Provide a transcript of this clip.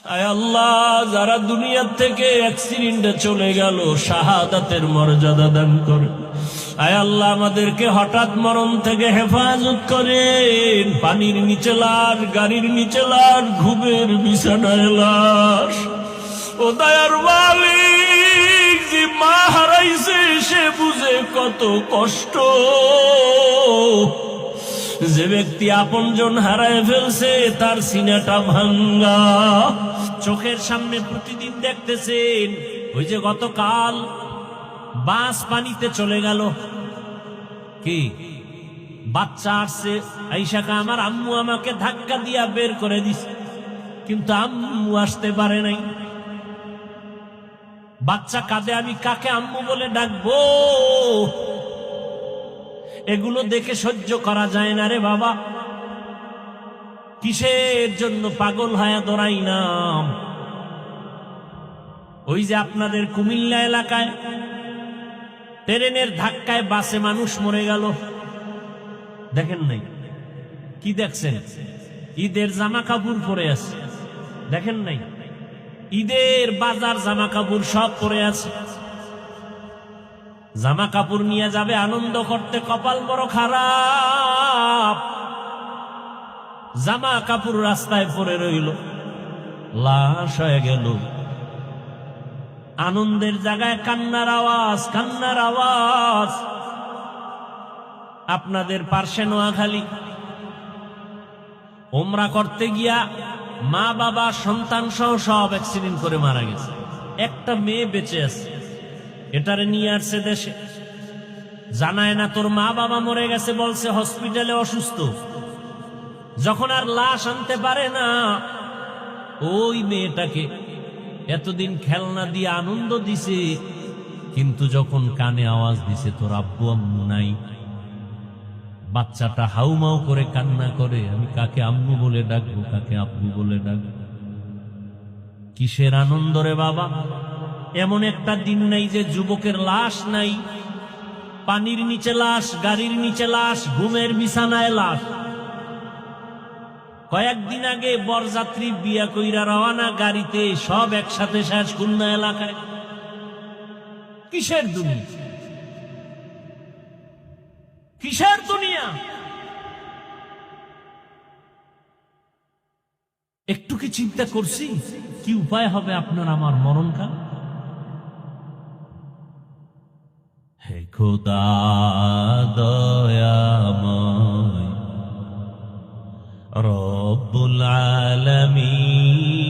আয় আল্লাহ, যারা দুনিয়া থেকে অ্যাক্সিডেন্টে চলে গেল, শাহাদাতের মর্যাদা দান করে। আয় আল্লাহ, আমাদেরকে হঠাৎ মরণ থেকে হেফাজত করেন। পানির নিচে লাশ, গাড়ির নিচে লাশ, ঘুমের বিছানায় লাশ। ও দয়ার মালিক, যে মা হারাইছে সে বুঝে কত কষ্ট। যে ব্যক্তি আপনজন হারায় ফেলছে তার সিনাটা ভাঙ্গা। চোখের সামনে প্রতিদিন দেখতেছেন, ওই যে গতকাল বাস পানিতে চলে গেল, কি বাচ্চা আসছে, আইসাকা আমার আম্মু আমাকে ধাক্কা দিয়া বের করে দিছে, কিন্তু আম্মু আসতে পারে নাই। বাচ্চা কাঁদে, আমি কাকে আম্মু বলে ডাকবো? এগুলো দেখে সহ্য করা যায় না রে বাবা। কিসের জন্য পাগল হয়ে দৌড়াই নাম? ওই যে আপনাদের কুমিল্লা এলাকায় ট্রেনের ধাক্কায় বাসে মানুষ মরে গেল, দেখেন নাই? কি দেখছেন? ঈদের জামা কাপড় পরে আছে, দেখেন নাই? ঈদের বাজার জামা কাপড় সব পরে আছে। জামা কাপড় নিয়ে যাবে আনন্দ করতে, কপাল বড় খারাপ। জামা কাপড় রাস্তায় পড়ে রইল, লাশ হয়ে গেল। আনন্দের জায়গায় কান্নার আওয়াজ, কান্নার আওয়াজ। আপনাদের পার্শ্বে নোয়াখালী ওমরা করতে গিয়া মা বাবা সন্তান সহ সব অ্যাক্সিডেন্ট করে মারা গেছে। একটা মেয়ে বেঁচে আছে, এটারে নিয়ে আসছে দেশে। জানায় না তোর মা বাবা মরে গেছে, বলছে হসপিটালে অসুস্থ। যখন আর লাশ আনতে পারে না, ওই মেয়েটাকে এতদিন খেলনা দিয়ে আনন্দ দিছে, কিন্তু যখন কানে আওয়াজ দিছে তোর আব্বু আম্মু নাই, বাচ্চাটা হাউমাউ করে কান্না করে, আমি কাকে আম্মু বলে ডাকবো, কাকে আব্বু বলে ডাকবো? কিসের আনন্দ রে বাবা? এমন একটা দিন নাই যে যুবকের লাশ নাই। পানির নিচে লাশ, গাড়ির নিচে লাশ, ঘুমের বিছানায় লাশ। কয়েকদিন আগে বরযাত্রী বিয়া কইরা রওয়ানা গাড়িতে, সব একসাথে শেষ খুলনা এলাকায়। কিসের দুনিয়া? কিসের দুনিয়া? একটু কি চিন্তা করছি কি উপায় হবে আপনার আমার মরণকাল? হে খোদা দয়াময় রব্বুল আলামিন,